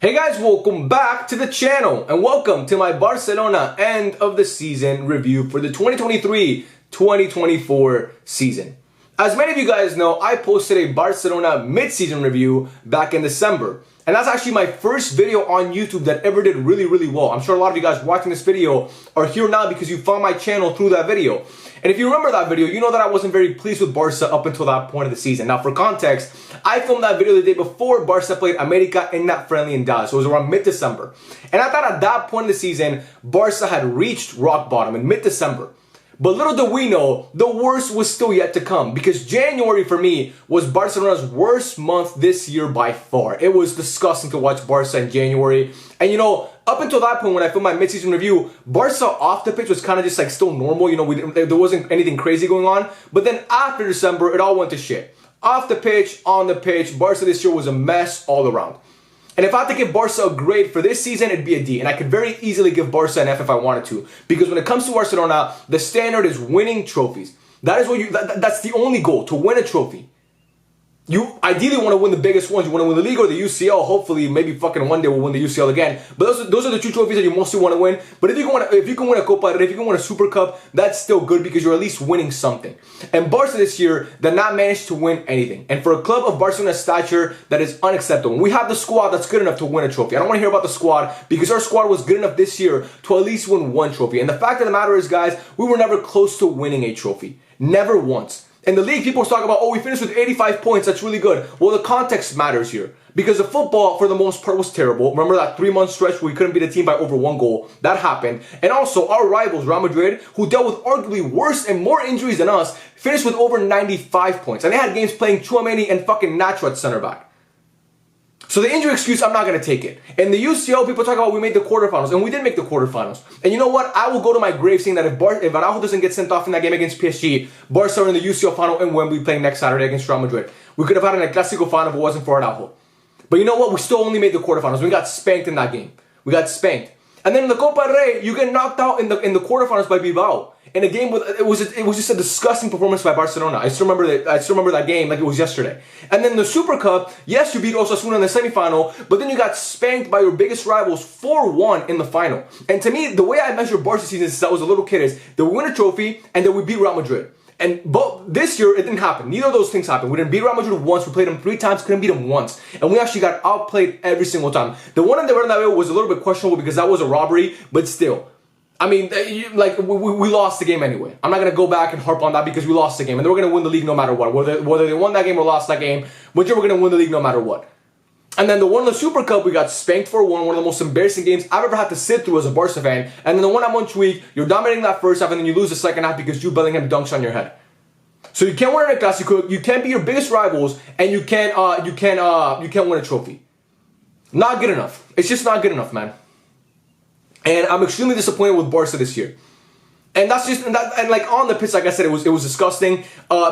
Hey guys, welcome back to the channel and welcome to my Barcelona end of the season review for the 2023-2024 season. As many of you guys know, I posted a Barcelona mid-season review back in December. And that's actually my first video on YouTube that ever did really well. I'm sure a lot of you guys watching this video are here now because you found my channel through that video. And if you remember that video, you know that I wasn't very pleased with Barca up until that point of the season. Now, for context, I filmed that video the day before Barca played America in that friendly in Dallas. So it was around mid-December. And I thought at that point of the season, Barca had reached rock bottom in mid-December. But little did we know, the worst was still yet to come, because January for me was Barcelona's worst month this year by far. It was disgusting to watch Barca in January. And you know, up until that point when I filmed my mid-season review, Barca off the pitch was kind of just like still normal. You know, there wasn't anything crazy going on. But then after December, it all went to shit. Off the pitch, on the pitch, Barca this year was a mess all around. And if I had to give Barca a grade for this season, it'd be a D. And I could very easily give Barca an F if I wanted to. Because when it comes to Barcelona, the standard is winning trophies. That is what that's the only goal, to win a trophy. You ideally want to win the biggest ones. You want to win the league or the UCL. Hopefully, maybe fucking one day we'll win the UCL again. But those are the two trophies that you mostly want to win. But if you can win a Copa, if you can win a Super Cup, that's still good because you're at least winning something. And Barca this year did not manage to win anything. And for a club of Barcelona's stature, that is unacceptable. We have the squad that's good enough to win a trophy. I don't want to hear about the squad because our squad was good enough this year to at least win one trophy. And the fact of the matter is, guys, we were never close to winning a trophy. Never once. In the league, people talk about, oh, we finished with 85 points. That's really good. Well, the context matters here. Because the football, for the most part, was terrible. Remember that 3-month stretch where we couldn't beat a team by over one goal? That happened. And also, our rivals, Real Madrid, who dealt with arguably worse and more injuries than us, finished with over 95 points. And they had games playing Tchouaméni and fucking Nacho at center back. So the injury excuse, I'm not going to take it. In the UCL, people talk about we made the quarterfinals, and we did make the quarterfinals. And you know what? I will go to my grave saying that if Araujo doesn't get sent off in that game against PSG, Barca are in the UCL final in Wembley playing next Saturday against Real Madrid. We could have had an El Clásico final if it wasn't for Araujo. But you know what? We still only made the quarterfinals. We got spanked in that game. We got spanked. And then in the Copa del Rey, you get knocked out in the quarterfinals by Bilbao. In a game with it was just a disgusting performance by Barcelona. I still remember that game like it was yesterday. And then the Super Cup, yes, you beat Osasuna in the semifinal, but then you got spanked by your biggest rivals 4-1 in the final. And to me, the way I measure Barca season since I was a little kid is that we win a trophy and then we beat Real Madrid. And this year, it didn't happen. Neither of those things happened. We didn't beat Real Madrid once. We played them 3 times, couldn't beat them once. And we actually got outplayed every single time. The one in the Bernabeu was a little bit questionable because that was a robbery, but still. I mean, like, we lost the game anyway. I'm not going to go back and harp on that because we lost the game. And they were going to win the league no matter what. Whether they won that game or lost that game, but they were going to win the league no matter what. And then the one in the Super Cup, we got spanked for one of the most embarrassing games I've ever had to sit through as a Barca fan. And then the one at Montjuic, you're dominating that first half and then you lose the second half because Jude Bellingham dunks on your head. So you can't win a Clásico, you can't be your biggest rivals, and you can't win a trophy. Not good enough. It's just not good enough, man. And I'm extremely disappointed with Barca this year. And that's just and like on the pitch, like I said, it was disgusting.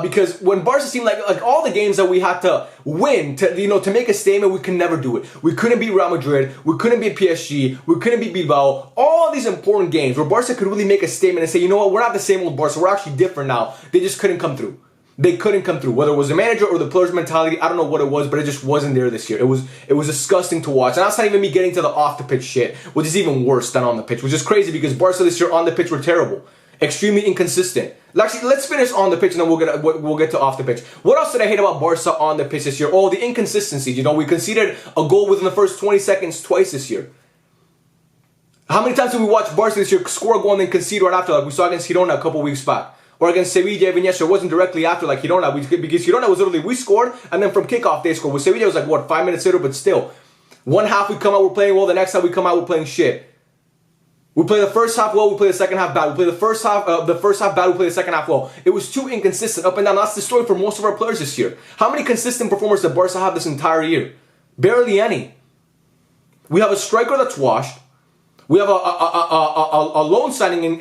Because when Barca seemed like all the games that we had to win to make a statement, we could never do it. We couldn't beat Real Madrid, we couldn't beat PSG, we couldn't beat Bilbao. All these important games where Barca could really make a statement and say, you know what, we're not the same old Barca, we're actually different now. They just couldn't come through. They couldn't come through. Whether it was the manager or the players' mentality, I don't know what it was, but it just wasn't there this year. It was disgusting to watch. And that's not even me getting to the off-the-pitch shit, which is even worse than on the pitch, which is crazy because Barca this year on the pitch were terrible. Extremely inconsistent. Actually, let's finish on the pitch and then we'll get to off the pitch. What else did I hate about Barca on the pitch this year? Oh, the inconsistencies. You know, we conceded a goal within the first 20 seconds twice this year. How many times did we watch Barca this year score a goal and then concede right after, like we saw against Girona a couple weeks back? Or against Sevilla, Viñas, it wasn't directly after like Girona, because Girona was literally, we scored, and then from kickoff they scored. With Sevilla, it was like, what, 5 minutes later, but still. One half we come out, we're playing well, the next half we come out, we're playing shit. We play the first half well, we play the second half bad. We play the first half bad, we play the second half well. It was too inconsistent, up and down. That's the story for most of our players this year. How many consistent performers did Barca have this entire year? Barely any. We have a striker that's washed. We have a loan signing in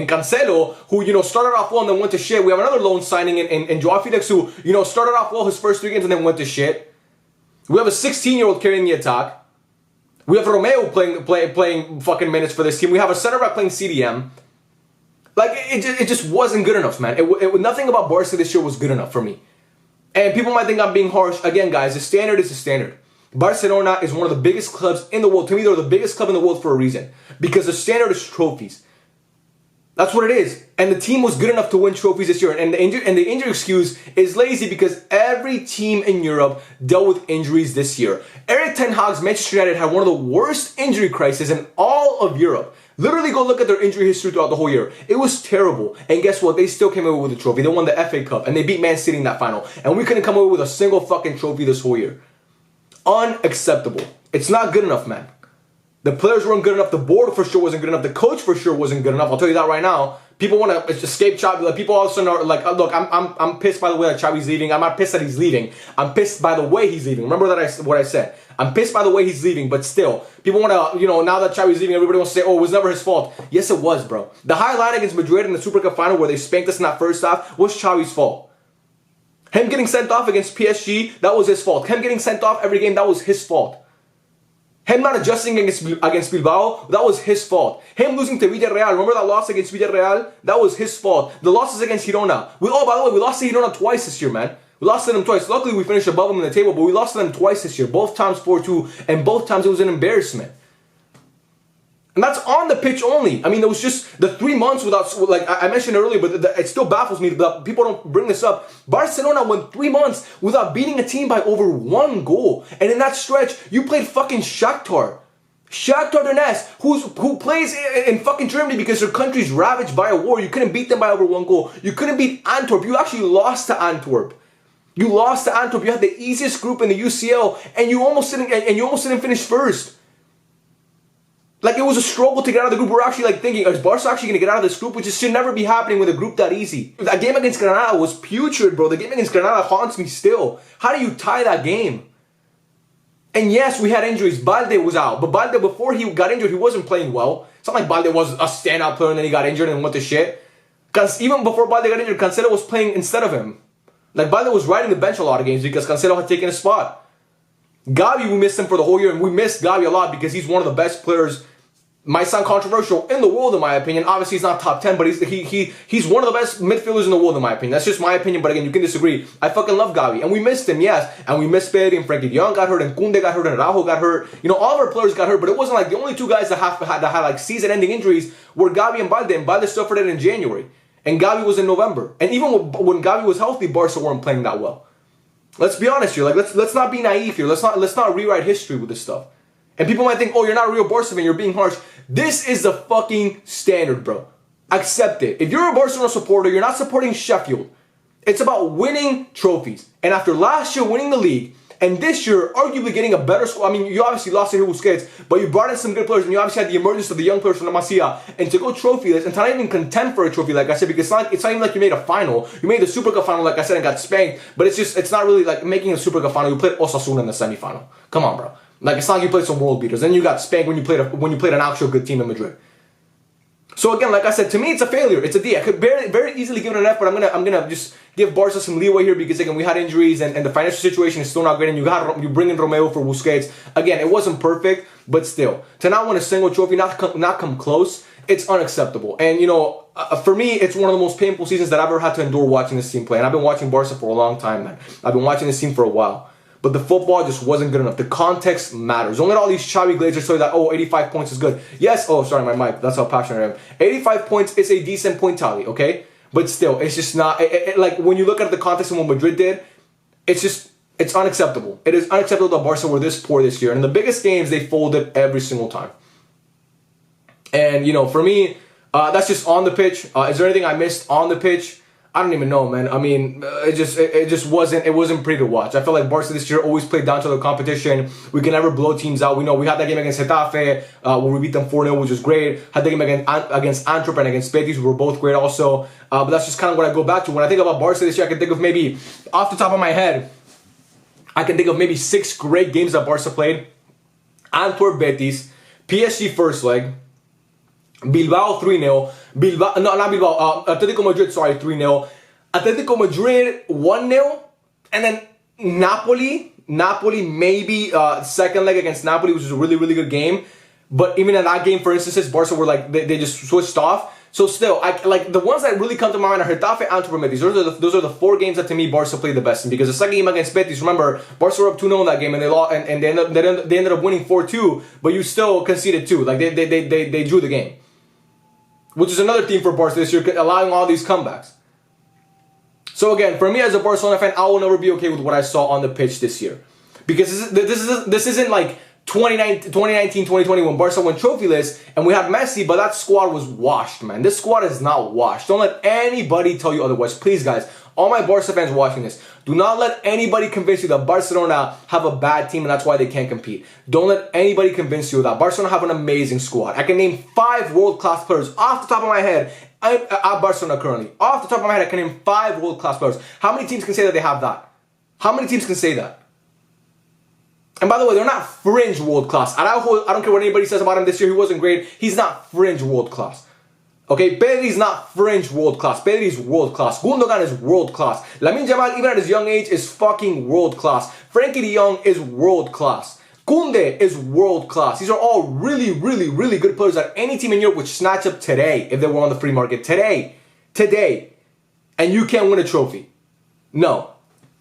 Cancelo, who, you know, started off well and then went to shit. We have another loan signing in Joao Felix, who, you know, started off well his first 3 games and then went to shit. We have a 16-year-old carrying the attack. We have Romeo playing fucking minutes for this team. We have a center back playing CDM. Like, it just wasn't good enough, man. Nothing about Barca this year was good enough for me. And people might think I'm being harsh. Again, guys, the standard is the standard. Barcelona is one of the biggest clubs in the world. To me, they're the biggest club in the world for a reason. Because the standard is trophies. That's what it is. And the team was good enough to win trophies this year. And the injury excuse is lazy because every team in Europe dealt with injuries this year. Erik ten Hag's Manchester United had one of the worst injury crises in all of Europe. Literally go look at their injury history throughout the whole year. It was terrible. And guess what? They still came away with a trophy. They won the FA Cup and they beat Man City in that final. And we couldn't come away with a single fucking trophy this whole year. Unacceptable. It's not good enough, man. The players weren't good enough. The board for sure wasn't good enough. The coach for sure wasn't good enough. I'll tell you that right now. People want to escape Xavi. Like, people all of a sudden are like, look, I'm pissed by the way that Xavi's leaving. I'm not pissed that he's leaving. I'm pissed by the way he's leaving. Remember that what I said. I'm pissed by the way he's leaving, but still, people want to, now that Xavi's leaving, everybody wants to say, oh, it was never his fault. Yes, it was, bro. The highlight against Madrid in the Super Cup final where they spanked us in that first half was Xavi's fault. Him getting sent off against PSG, that was his fault. Him getting sent off every game, that was his fault. Him not adjusting against Bilbao, that was his fault. Him losing to Villarreal, remember that loss against Villarreal? That was his fault. The losses against Girona. By the way, we lost to Girona twice this year, man. We lost to them twice. Luckily, we finished above them in the table, but we lost to them twice this year. Both times 4-2, and both times it was an embarrassment. And that's on the pitch only. I mean, there was just the 3 months without, like I mentioned earlier, but it still baffles me that people don't bring this up. Barcelona went 3 months without beating a team by over 1 goal. And in that stretch, you played fucking Shakhtar. Shakhtar Donetsk, who plays in fucking Germany because their country's ravaged by a war. You couldn't beat them by over 1 goal. You couldn't beat Antwerp. You actually lost to Antwerp. You lost to Antwerp. You had the easiest group in the UCL, and you almost didn't finish first. Like, it was a struggle to get out of the group. We're actually like thinking, is Barca actually going to get out of this group? Which should never be happening with a group that easy. That game against Granada was putrid, bro. The game against Granada haunts me still. How do you tie that game? And yes, we had injuries. Balde was out. But Balde, before he got injured, he wasn't playing well. It's not like Balde was a standout player and then he got injured and went to shit. Because even before Balde got injured, Cancelo was playing instead of him. Like, Balde was riding the bench a lot of games because Cancelo had taken his spot. Gavi, we missed him for the whole year, and we missed Gavi a lot because he's one of the best players, might sound controversial, in the world in my opinion. Obviously he's not top 10, but he's one of the best midfielders in the world in my opinion. That's just my opinion, but again, you can disagree. I fucking love Gavi, and we missed him, yes. And we missed Pedri, and Frankie de Jong got hurt, and Koundé got hurt, and Araujo got hurt. All of our players got hurt, but it wasn't like the only 2 guys that had like season-ending injuries were Gavi and Balde suffered it in January. And Gavi was in November. And even when Gavi was healthy, Barca weren't playing that well. Let's be honest here. Like, let's not be naive here. Let's not rewrite history with this stuff. And people might think, oh, you're not a real Barca fan, you're being harsh. This is the fucking standard, bro. Accept it. If you're a Barcelona supporter, you're not supporting Sheffield. It's about winning trophies. And after last year winning the league, and this year arguably getting a better squad. I mean, you obviously lost to Busquets, but you brought in some good players, and you obviously had the emergence of the young players from the Masia. And to go trophyless, and to not even contend for a trophy, like I said, because it's not even like you made a final. You made the Super Cup final, like I said, and got spanked. But it's not really like making a Super Cup final. You played Osasuna in the semifinal. Come on, bro. Like, it's not like you played some world beaters. Then you got spanked when you played an actual good team in Madrid. So again, like I said, to me it's a failure. It's a D. I could very easily give it an F, but I'm gonna just give Barca some leeway here because again we had injuries and the financial situation is still not great. And you bring in Romeo for Busquets. Again, it wasn't perfect, but still to not win a single trophy, not come close, it's unacceptable. And for me, it's one of the most painful seasons that I've ever had to endure watching this team play. And I've been watching Barca for a long time, man. I've been watching this team for a while. But the football just wasn't good enough. The context matters. Don't let all these Xavi Glazers tell you that, 85 points is good. Yes, sorry, my mic. That's how passionate I am. 85 points is a decent point tally, okay? But still, it's just not, like, when you look at the context of what Madrid did, it's unacceptable. It is unacceptable that Barca were this poor this year. And in the biggest games, they folded every single time. And, for me, that's just on the pitch. Is there anything I missed on the pitch? I don't even know, man. I mean, it wasn't pretty to watch. I felt like Barca this year always played down to the competition. We can never blow teams out. We know we had that game against Getafe where we beat them 4-0, which was great. Had the game against Antwerp and against Betis, we were both great also. But that's just kind of what I go back to. When I think about Barca this year, I can think of maybe, off the top of my head, I can think of maybe 6 great games that Barca played. Antwerp, Betis, PSG first leg, Bilbao 3-0. Atletico Madrid, 3-0. Atletico Madrid 1-0. And then Napoli maybe second leg against Napoli, which was a really good game. But even in that game, for instance, Barca were like, they just switched off. So still, I like the ones that really come to my mind are Getafe, Antwerp, Betis. Those are the 4 games that to me Barca played the best in, because the second game against Betis, remember, Barca were up 2-0 in that game and they lost, and they ended up winning 4-2, but you still conceded 2. Like they drew the game, which is another theme for Barca this year, allowing all these comebacks. So again, for me as a Barcelona fan, I will never be okay with what I saw on the pitch this year, because this isn't like 2019, 2020 when Barca went trophyless and we had Messi, but that squad was washed, man. This squad is not washed. Don't let anybody tell you otherwise. Please, guys, all my Barca fans watching this, do not let anybody convince you that Barcelona have a bad team and that's why they can't compete. Don't let anybody convince you that Barcelona have an amazing squad. I can name 5 world-class players off the top of my head at Barcelona currently. Off the top of my head, I can name 5 world-class players. How many teams can say that they have that? How many teams can say that? And by the way, they're not fringe world class. Araujo, I don't care what anybody says about him this year. He wasn't great. He's not fringe world class. Okay, Pedri's not fringe world class. Pedri's world class. Gundogan is world class. Lamine Yamal, even at his young age, is fucking world class. Frankie de Jong is world class. Koundé is world class. These are all really, really, really good players that any team in Europe would snatch up today if they were on the free market. Today. And you can't win a trophy. No.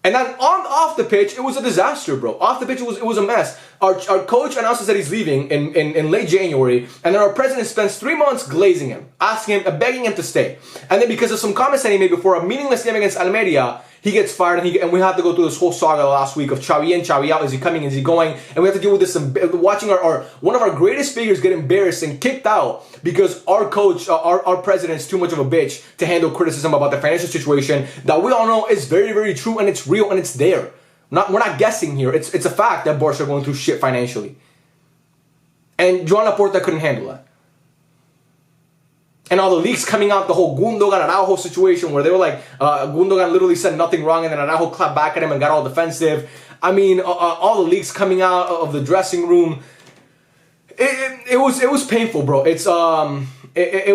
And then off the pitch, it was a disaster, bro. Off the pitch, it was a mess. Our coach announces that he's leaving in late January, and then our president spends 3 months glazing him, asking him, begging him to stay. And then because of some comments that he made before a meaningless game against Almeria, he gets fired, and we have to go through this whole saga last week of Xavi in, Xavi out. Is he coming? Is he going? And we have to deal with this, watching one of our greatest figures get embarrassed and kicked out because our coach, our president is too much of a bitch to handle criticism about the financial situation that we all know is very, very true, and it's real, and it's there. We're not guessing here. It's a fact that Barca are going through shit financially. And Joan Laporta couldn't handle that. And all the leaks coming out, the whole Gundogan Araujo situation where they were like, Gundogan literally said nothing wrong and then Araujo clapped back at him and got all defensive. I mean, all the leaks coming out of the dressing room. It was painful, bro. It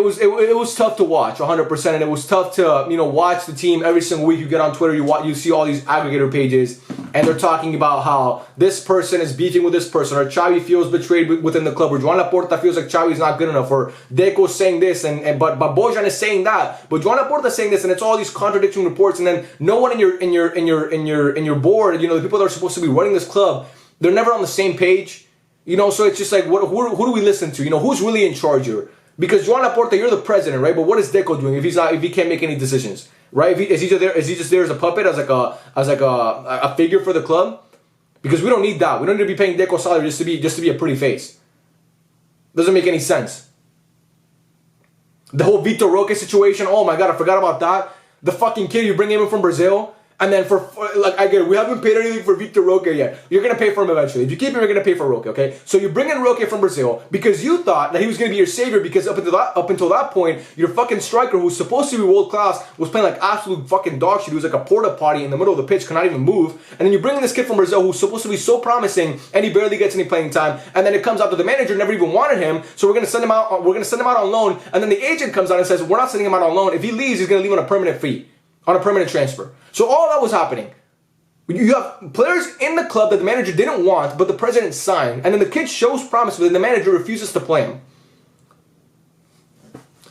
was tough to watch, 100%, and it was tough to watch the team every single week. You get on Twitter, you see all these aggregator pages, and they're talking about how this person is beefing with this person, or Xavi feels betrayed within the club, or Joan Laporta feels like Xavi's not good enough, or Deco's saying this, but Bojan is saying that, but Joan Laporta is saying this, and it's all these contradicting reports, and then no one in your board, the people that are supposed to be running this club, they're never on the same page, so it's just like, who do we listen to? Who's really in charge here? Because Joan Laporta, you're the president, right? But what is Deco doing if he can't make any decisions, right? Is he just there as a puppet, as a figure for the club? Because we don't need that. We don't need to be paying Deco salary just to be a pretty face. Doesn't make any sense. The whole Vitor Roque situation. Oh my god, I forgot about that. The fucking kid you bring him in from Brazil. And then I get it, we haven't paid anything for Vitor Roque yet. You're going to pay for him eventually. If you keep him, you're going to pay for Roque, okay? So you bring in Roque from Brazil because you thought that he was going to be your savior because up until that point, your fucking striker who's supposed to be world class was playing like absolute fucking dog shit. He was like a porta potty in the middle of the pitch, could not even move. And then you bring in this kid from Brazil who's supposed to be so promising and he barely gets any playing time. And then it comes out that the manager never even wanted him, so we're going to send him out on loan. And then the agent comes out and says, we're not sending him out on loan. If he leaves, he's going to leave on a permanent fee, on a permanent transfer. So all that was happening. You have players in the club that the manager didn't want, but the president signed. And then the kid shows promise, but then the manager refuses to play him.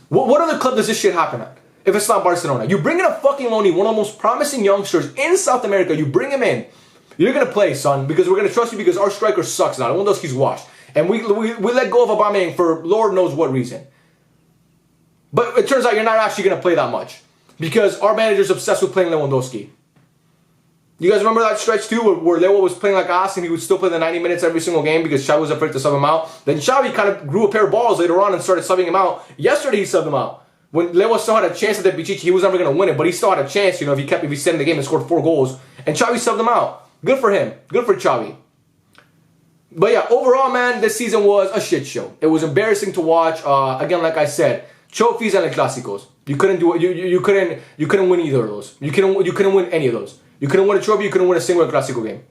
What other club does this shit happen at? If it's not Barcelona. You bring in a fucking loanee, one of the most promising youngsters in South America. You bring him in. You're going to play, son, because we're going to trust you because our striker sucks now. Lewandowski's washed. And we let go of Aubameyang for Lord knows what reason. But it turns out you're not actually going to play that much. Because our manager's obsessed with playing Lewandowski. You guys remember that stretch too where Lewa was playing like ass and he would still play the 90 minutes every single game because Xavi was afraid to sub him out? Then Xavi kind of grew a pair of balls later on and started subbing him out. Yesterday he subbed him out. When Lewa still had a chance at the Pichichi, he was never going to win it, but he still had a chance, if he stayed in the game and scored 4 goals. And Xavi subbed him out. Good for him. Good for Xavi. But yeah, overall, man, this season was a shit show. It was embarrassing to watch. Again, like I said, trophies and the clásicos. You couldn't do it. You couldn't win either of those. You couldn't win any of those. You couldn't win a trophy. You couldn't win a single Clásico game.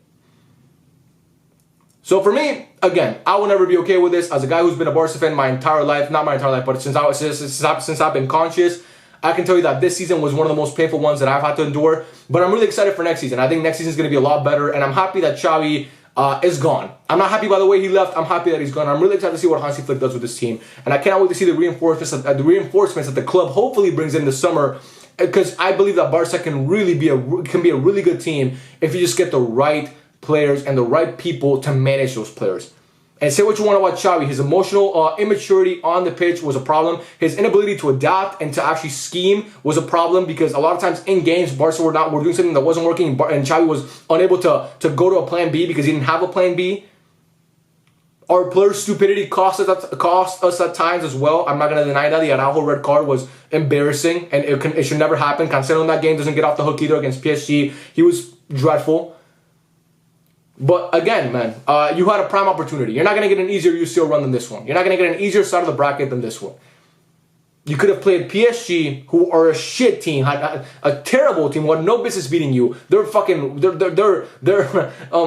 So for me, again, I will never be okay with this. As a guy who's been a Barca fan my entire life, not my entire life, but since I've been conscious, I can tell you that this season was one of the most painful ones that I've had to endure. But I'm really excited for next season. I think next season is going to be a lot better, and I'm happy that Xavi is gone. I'm not happy by the way he left. I'm happy that he's gone. I'm really excited to see what Hansi Flick does with this team. And I cannot wait to see the reinforcements that the club hopefully brings in the summer. Because I believe that Barca can really be a really good team if you just get the right players and the right people to manage those players. And say what you want about Xavi, his emotional immaturity on the pitch was a problem. His inability to adapt and to actually scheme was a problem because a lot of times in games, Barca were doing something that wasn't working, and Xavi was unable to go to a plan B because he didn't have a plan B. Our players' stupidity cost us at times as well. I'm not going to deny that. The Araujo red card was embarrassing, and it should never happen. Cancelo in that game doesn't get off the hook either against PSG. He was dreadful. But again, man, you had a prime opportunity. You're not going to get an easier UCL run than this one. You're not going to get an easier side of the bracket than this one. You could have played PSG, who are a shit team, had a terrible team, who had no business beating you. They're oh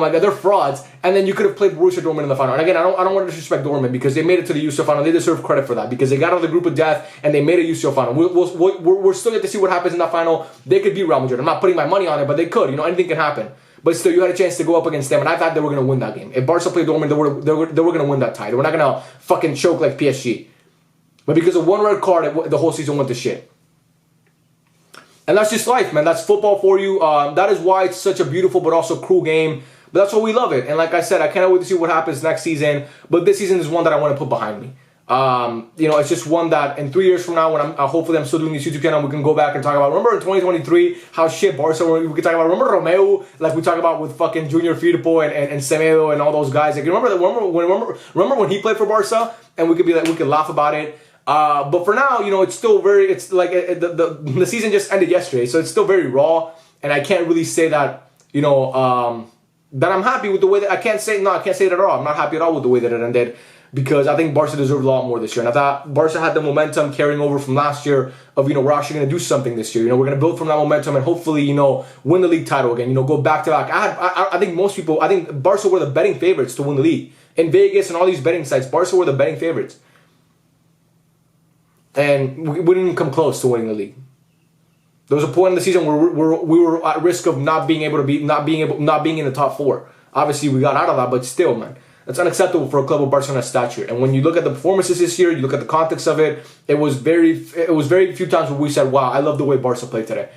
my god, they're frauds. And then you could have played Borussia Dortmund in the final. And again, I don't want to disrespect Dortmund because they made it to the UCL final. They deserve credit for that because they got out of the group of death and they made a UCL final. We're still yet to see what happens in that final. They could beat Real Madrid. I'm not putting my money on it, but they could. You know, anything can happen. But still, you had a chance to go up against them, and I thought they were going to win that game. If Barca played Dortmund, they were going to win that tie. They were not going to fucking choke like PSG. But because of one red card, the whole season went to shit. And that's just life, man. That's football for you. That is why it's such a beautiful but also cruel game. But that's why we love it. And like I said, I cannot wait to see what happens next season. But this season is one that I want to put behind me. You know, it's just one that in 3 years from now, when hopefully I'm still doing this YouTube channel, we can go back and talk about. Remember in 2023 how shit Barca were? We could talk about. Remember Romeo, like we talk about with fucking Junior Firpo and Semedo and all those guys. Like remember when he played for Barca, and we could laugh about it. But for now, you know, it's still it's like the season just ended yesterday, so it's still very raw, and I can't really say that, you know, that I'm happy with the way that I can't say it at all. I'm not happy at all with the way that it ended because I think Barca deserved a lot more this year, and I thought Barca had the momentum carrying over from last year of, you know, we're actually going to do something this year. You know, we're going to build from that momentum and hopefully, you know, win the league title again. You know, go back to back. I think Barca were the betting favorites to win the league in Vegas and all these betting sites. Barca were the betting favorites. And we didn't even come close to winning the league. There was a point in the season where we were at risk of not being in the top four. Obviously, we got out of that, but still, man, that's unacceptable for a club of Barcelona's stature. And when you look at the performances this year, you look at the context of it, it was very few times where we said, "Wow, I love the way Barca played today."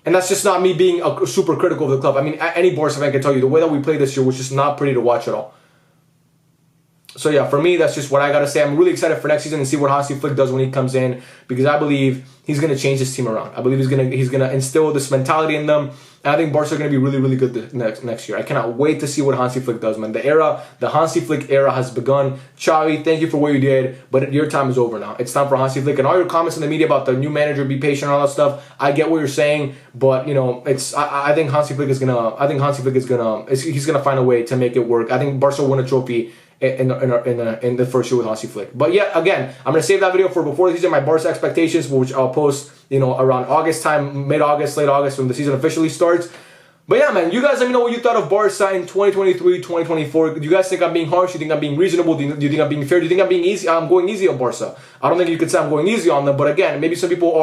And that's just not me being super critical of the club. I mean, any Barca fan can tell you the way that we played this year was just not pretty to watch at all. So yeah, for me, that's just what I gotta say. I'm really excited for next season and see what Hansi Flick does when he comes in, because I believe he's gonna change this team around. I believe he's gonna instill this mentality in them, and I think Barca are gonna be really, really good next year. I cannot wait to see what Hansi Flick does, man. The Hansi Flick era has begun. Xavi, thank you for what you did, but your time is over now. It's time for Hansi Flick. And all your comments in the media about the new manager, be patient, and all that stuff. I get what you're saying, but you know, I think Hansi Flick is gonna. He's gonna find a way to make it work. I think Barca will win a trophy in the first year with Hansi Flick. But yeah, again, I'm gonna save that video for before the season, my Barca expectations, which I'll post, you know, around August time, mid-August, late August, when the season officially starts. But yeah, man, you guys let me know what you thought of Barca in 2023, 2024. Do you guys think I'm being harsh? Do you think I'm being reasonable? Do you think I'm being fair? Do you think I'm being easy? I'm going easy on Barca. I don't think you could say I'm going easy on them, but again, maybe some people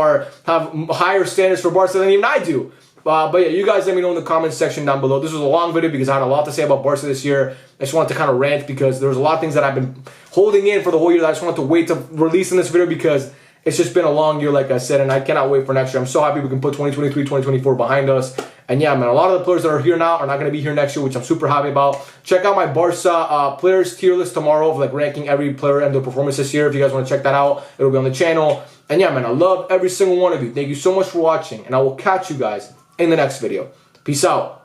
have higher standards for Barca than even I do. But yeah, you guys let me know in the comments section down below. This was a long video because I had a lot to say about Barca this year. I just wanted to kind of rant because there was a lot of things that I've been holding in for the whole year that I just wanted to wait to release in this video because it's just been a long year, like I said, and I cannot wait for next year. I'm so happy we can put 2023, 2024 behind us. And yeah, man, a lot of the players that are here now are not going to be here next year, which I'm super happy about. Check out my Barca players tier list tomorrow of like ranking every player and their performance this year. If you guys want to check that out, it'll be on the channel. And yeah, man, I love every single one of you. Thank you so much for watching, and I will catch you guys in the next video. Peace out.